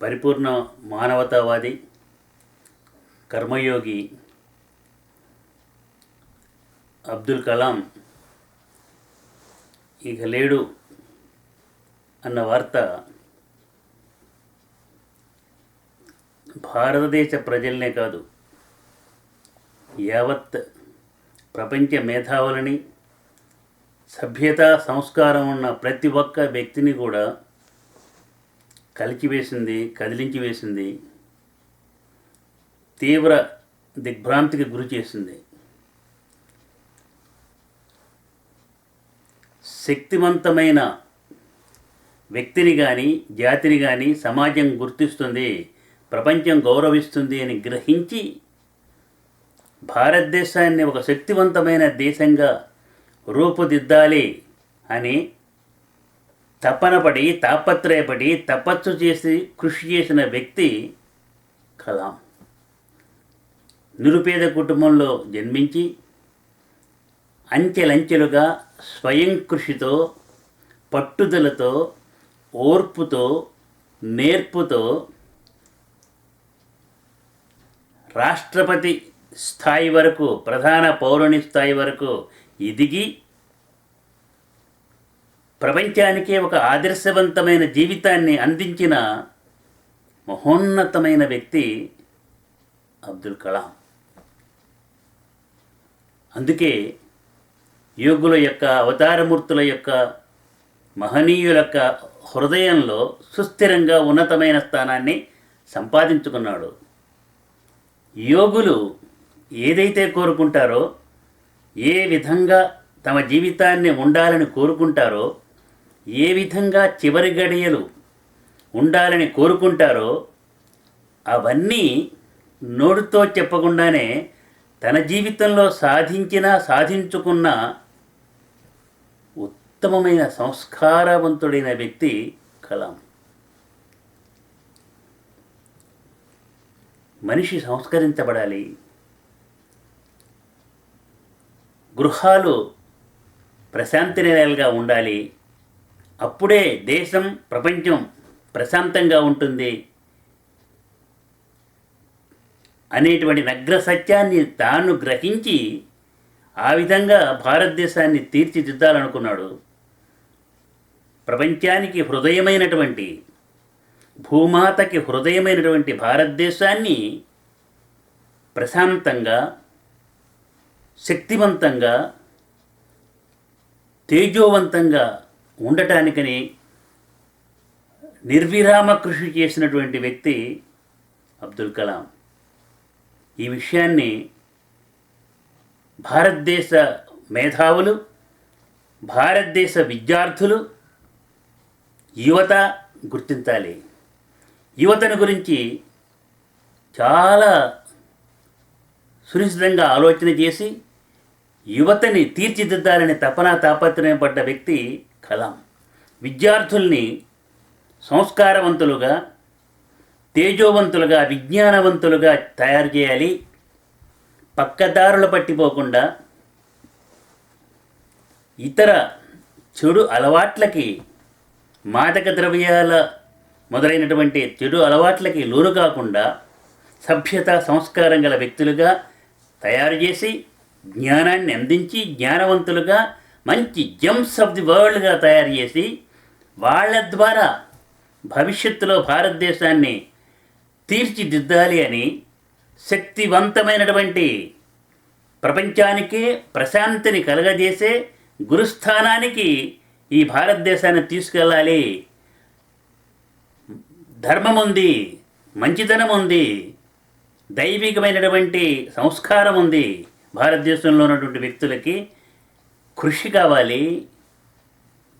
పరిపూర్ణ మానవతావాది, కర్మయోగి అబ్దుల్ కలాం ఇక లేడు అన్న వార్త భారతదేశ ప్రజలనే కాదు, యావత్ ప్రపంచ మేధావులని, సభ్యత సంస్కారం ఉన్న ప్రతి ఒక్క వ్యక్తిని కూడా కలిచివేసింది, కదిలించి వేసింది, తీవ్ర దిగ్భ్రాంతికి గురి చేసింది. శక్తివంతమైన వ్యక్తిని కానీ జాతిని కానీ సమాజం గుర్తిస్తుంది, ప్రపంచం గౌరవిస్తుంది అని గ్రహించి భారతదేశాన్ని ఒక శక్తివంతమైన దేశంగా రూపుదిద్దాలి అని తపనపడి, తాపత్రయపడి, తపస్సు చేసి కృషి చేసిన వ్యక్తి కలాం. నిరుపేద కుటుంబంలో జన్మించి అంచెలంచెలుగా స్వయం కృషితో, పట్టుదలతో, ఓర్పుతో, నేర్పుతో రాష్ట్రపతి స్థాయి వరకు, ప్రధాన పౌరుని స్థాయి వరకు ఎదిగి ప్రపంచానికే ఒక ఆదర్శవంతమైన జీవితాన్ని అందించిన మహోన్నతమైన వ్యక్తి అబ్దుల్ కలాం. అందుకే యోగుల యొక్క, అవతారమూర్తుల యొక్క, మహనీయుల యొక్క హృదయంలో సుస్థిరంగా ఉన్నతమైన స్థానాన్ని సంపాదించుకున్నాడు. యోగులు ఏదైతే కోరుకుంటారో, ఏ విధంగా తమ జీవితాన్ని ఉండాలని కోరుకుంటారో, ఏ విధంగా చివరి గడియలు ఉండాలని కోరుకుంటారో అవన్నీ నోటితో చెప్పకుండానే తన జీవితంలో సాధించుకున్న ఉత్తమమైన సంస్కారవంతుడైన వ్యక్తి కలాం. మనిషి సంస్కరించబడాలి, గృహాలు ప్రశాంతి నిలయాలుగా ఉండాలి, అప్పుడే దేశం, ప్రపంచం ప్రశాంతంగా ఉంటుంది అనేటువంటి నగ్న సత్యాన్ని తాను గ్రహించి ఆ విధంగా భారతదేశాన్ని తీర్చిదిద్దాలనుకున్నాడు. ప్రపంచానికి హృదయమైనటువంటి, భూమాతకి హృదయమైనటువంటి భారతదేశాన్ని ప్రశాంతంగా, శక్తివంతంగా, తేజోవంతంగా ఉండటానికని నిర్విరామ కృషి చేసినటువంటి వ్యక్తి అబ్దుల్ కలాం. ఈ విషయాన్ని భారతదేశ మేధావులు, భారతదేశ విద్యార్థులు, యువత గుర్తించాలి. యువతను గురించి చాలా సునిశ్చితంగా ఆలోచన చేసి యువతని తీర్చిదిద్దాలని తాపత్రయపడ్డ వ్యక్తి కలాం. విద్యార్థుల్ని సంస్కారవంతులుగా, తేజోవంతులుగా, విజ్ఞానవంతులుగా తయారు చేయాలి. పక్కదారులు పట్టిపోకుండా ఇతర చెడు అలవాట్లకి, మాదక ద్రవ్యాల మొదలైనటువంటి చెడు అలవాట్లకి లోను కాకుండా సభ్యత, సంస్కారం గల వ్యక్తులుగా తయారు చేసి, జ్ఞానాన్ని అందించి, జ్ఞానవంతులుగా, మంచి జెమ్స్ ఆఫ్ ది వరల్డ్గా తయారు చేసి, వాళ్ళ ద్వారా భవిష్యత్తులో భారతదేశాన్ని తీర్చిదిద్దాలి అని శక్తివంతమైనటువంటి, ప్రపంచానికే ప్రశాంతిని కలగజేసే గురుస్థానానికి ఈ భారతదేశాన్ని తీసుకెళ్ళాలి. ధర్మం ఉంది, మంచితనం ఉంది, దైవికమైనటువంటి సంస్కారం ఉంది. భారతదేశంలో ఉన్నటువంటి వ్యక్తులకి కృషి కావాలి,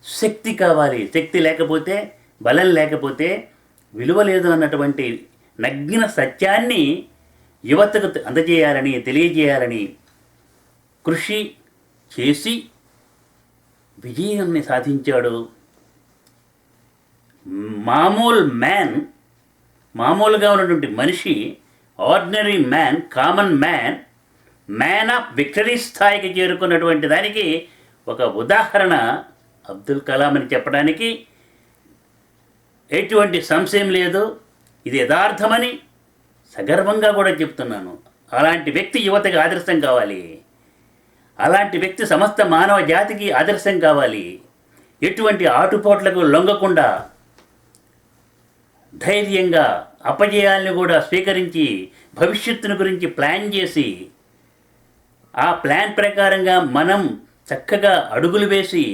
శక్తి కావాలి. శక్తి లేకపోతే, బలం లేకపోతే విలువ లేదు అన్నటువంటి నగ్న సత్యాన్ని యువతకు అందజేయాలని, తెలియజేయాలని కృషి చేసి విజయాన్ని సాధించాడు. మామూలుగా ఉన్నటువంటి మనిషి, ordinary man, common man of victory స్థాయికి చేరుకున్నటువంటి దానికి ఒక ఉదాహరణ అబ్దుల్ కలాం అని చెప్పడానికి ఎటువంటి సంశయం లేదు. ఇది యథార్థమని సగర్వంగా కూడా చెప్తున్నాను. అలాంటి వ్యక్తి యువతకి ఆదర్శం కావాలి. అలాంటి వ్యక్తి సమస్త మానవ జాతికి ఆదర్శం కావాలి. ఎటువంటి ఆటుపోట్లకు లొంగకుండా ధైర్యంగా అపజయాలను కూడా స్వీకరించి భవిష్యత్తును గురించి ప్లాన్ చేసి ఆ ప్లాన్ ప్రకారంగా మనం చక్కగా అడుగులు వేసి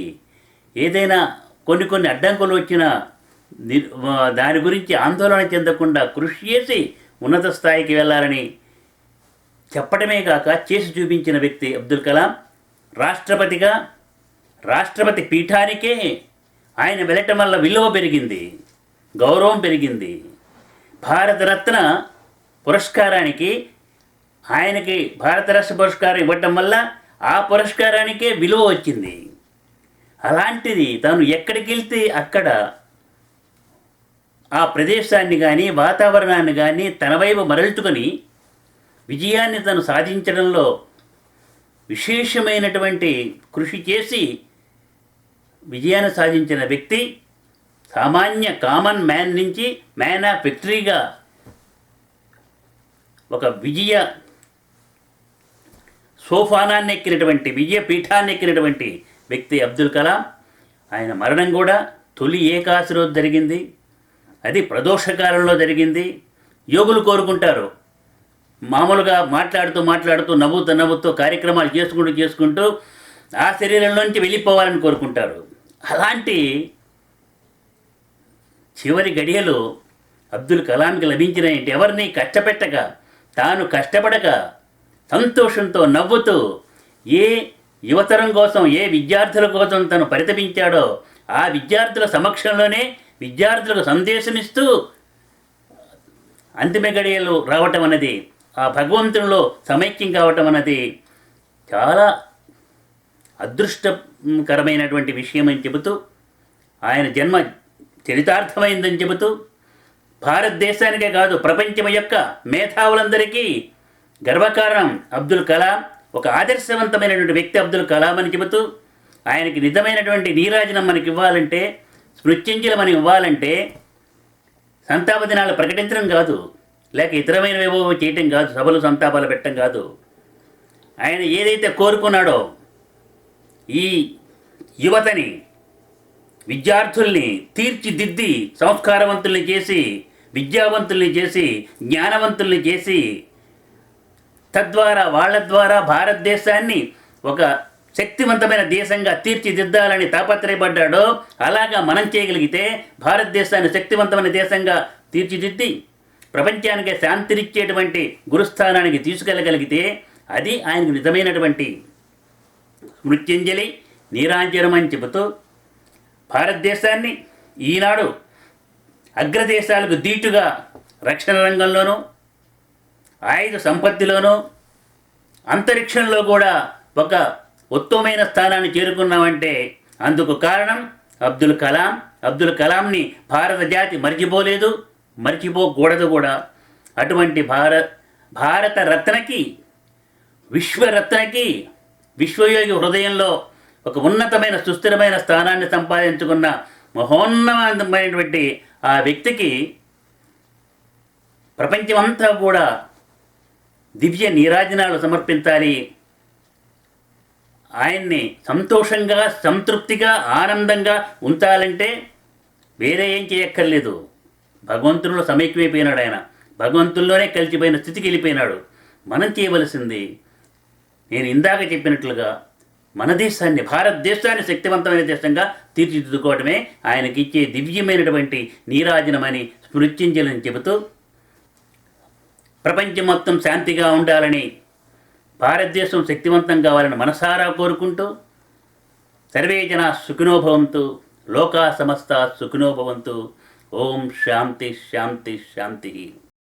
ఏదైనా కొన్ని అడ్డంకులు వచ్చినా దాని గురించి ఆందోళన చెందకుండా కృషి చేసి ఉన్నత స్థాయికి వెళ్ళాలని చెప్పడమే కాక చేసి చూపించిన వ్యక్తి అబ్దుల్ కలాం. రాష్ట్రపతిగా రాష్ట్రపతి పీఠానికే ఆయన వెళ్ళటం వల్ల విలువ పెరిగింది, గౌరవం పెరిగింది. భారతరత్న పురస్కారానికి ఆయనకి భారతరత్న పురస్కారం ఇవ్వటం వల్ల ఆ పురస్కారానికే విలువ వచ్చింది. అలాంటిది తాను ఎక్కడికి వెళ్తే అక్కడ ఆ ప్రదేశాన్ని కానీ వాతావరణాన్ని కానీ తన వైపు మరల్చుకొని విజయాన్ని తను సాధించడంలో విశేషమైనటువంటి కృషి చేసి విజయాన్ని సాధించిన వ్యక్తి సామాన్య కామన్ మ్యాన్ నుంచి మ్యాన్ ఆఫ్ విక్టరీగా ఒక విజయ సోఫానాన్ని ఎక్కినటువంటి విజయ పీఠాన్ని ఎక్కినటువంటి వ్యక్తి అబ్దుల్ కలాం. ఆయన మరణం కూడా తొలి ఏకాదశి రోజు జరిగింది. అది ప్రదోషకాలంలో జరిగింది. యోగులు కోరుకుంటారు మామూలుగా మాట్లాడుతూ నవ్వుతూ కార్యక్రమాలు చేసుకుంటూ ఆ శరీరంలోంచి వెళ్ళిపోవాలని కోరుకుంటారు. అలాంటి చివరి గడియలు అబ్దుల్ కలాంకి లభించినాయంటే ఎవరిని కష్టపెట్టక, తాను కష్టపడక సంతోషంతో నవ్వుతూ ఏ యువతరం కోసం, ఏ విద్యార్థుల కోసం తను పరితపించాడో ఆ విద్యార్థుల సమక్షంలోనే విద్యార్థులకు సందేశమిస్తూ అంతిమ గడియలు రావటం అన్నది, ఆ భగవంతునిలో సమైక్యం కావటం అన్నది చాలా అదృష్టకరమైనటువంటి విషయం అని చెబుతూ, ఆయన జన్మ చరితార్థమైందని చెబుతూ, భారతదేశానికే కాదు ప్రపంచం యొక్క మేధావులందరికీ గర్వకారణం అబ్దుల్ కలాం, ఒక ఆదర్శవంతమైనటువంటి వ్యక్తి అబ్దుల్ కలాం అని చెబుతూ, ఆయనకి నిజమైనటువంటి నీరాజనం మనకి ఇవ్వాలంటే, స్మృత్యంజలి మనం ఇవ్వాలంటే సంతాప దినాలు ప్రకటించడం కాదు, లేక ఇతరమైనవేవో చేయటం కాదు, సభలు సంతాపాలు పెట్టడం కాదు. ఆయన ఏదైతే కోరుకున్నాడో ఈ యువతని, విద్యార్థుల్ని తీర్చిదిద్ది సంస్కారవంతుల్ని చేసి, విద్యావంతుల్ని చేసి, జ్ఞానవంతుల్ని చేసి, తద్వారా వాళ్ళ ద్వారా భారతదేశాన్ని ఒక శక్తివంతమైన దేశంగా తీర్చిదిద్దాలని తాపత్రయపడ్డాడో అలాగా మనం చేయగలిగితే భారతదేశాన్ని శక్తివంతమైన దేశంగా తీర్చిదిద్ది ప్రపంచానికి శాంతినిచ్చేటువంటి గురుస్థానానికి తీసుకెళ్ళగలిగితే అది ఆయనకు నిజమైనటువంటి స్మృత్యంజలి, నీరాంజనం అని చెబుతూ భారతదేశాన్ని ఈనాడు అగ్రదేశాలకు దీటుగా రక్షణ రంగంలోనూ, ఆయుధ సంపత్తిలోనూ, అంతరిక్షంలో కూడా ఒక ఉత్తమమైన స్థానాన్ని చేరుకున్నామంటే అందుకు కారణం అబ్దుల్ కలాం. అబ్దుల్ కలాంని భారత జాతి మర్చిపోలేదు, మర్చిపోకూడదు కూడా. అటువంటి భారత రత్నకి, విశ్వరత్నకి, విశ్వయోగి హృదయంలో ఒక ఉన్నతమైన సుస్థిరమైన స్థానాన్ని సంపాదించుకున్న మహోన్నతమైనటువంటి ఆ వ్యక్తికి ప్రపంచమంతా కూడా దివ్య నీరాజనాలు సమర్పించాలి. ఆయన్ని సంతోషంగా, సంతృప్తిగా, ఆనందంగా ఉంచాలంటే వేరే ఏం చేయక్కర్లేదు. భగవంతునిలో సమైక్యమైపోయినాడు ఆయన, భగవంతుల్లోనే కలిసిపోయిన స్థితికి వెళ్ళిపోయినాడు. మనం చేయవలసింది నేను ఇందాక చెప్పినట్లుగా మన దేశాన్ని, భారతదేశాన్ని శక్తివంతమైన దేశంగా తీర్చిదిద్దుకోవడమే ఆయనకి ఇచ్చే దివ్యమైనటువంటి నీరాజనమని స్మృత్యంజలని చెబుతూ ప్రపంచం మొత్తం శాంతిగా ఉండాలని, భారతదేశం శక్తివంతం కావాలని మనసారా కోరుకుంటూ సర్వే జనా సుఖినో భవంతు, లోకా సమస్త సుఖినో భవంతు. ఓం శాంతి శాంతి శాంతి.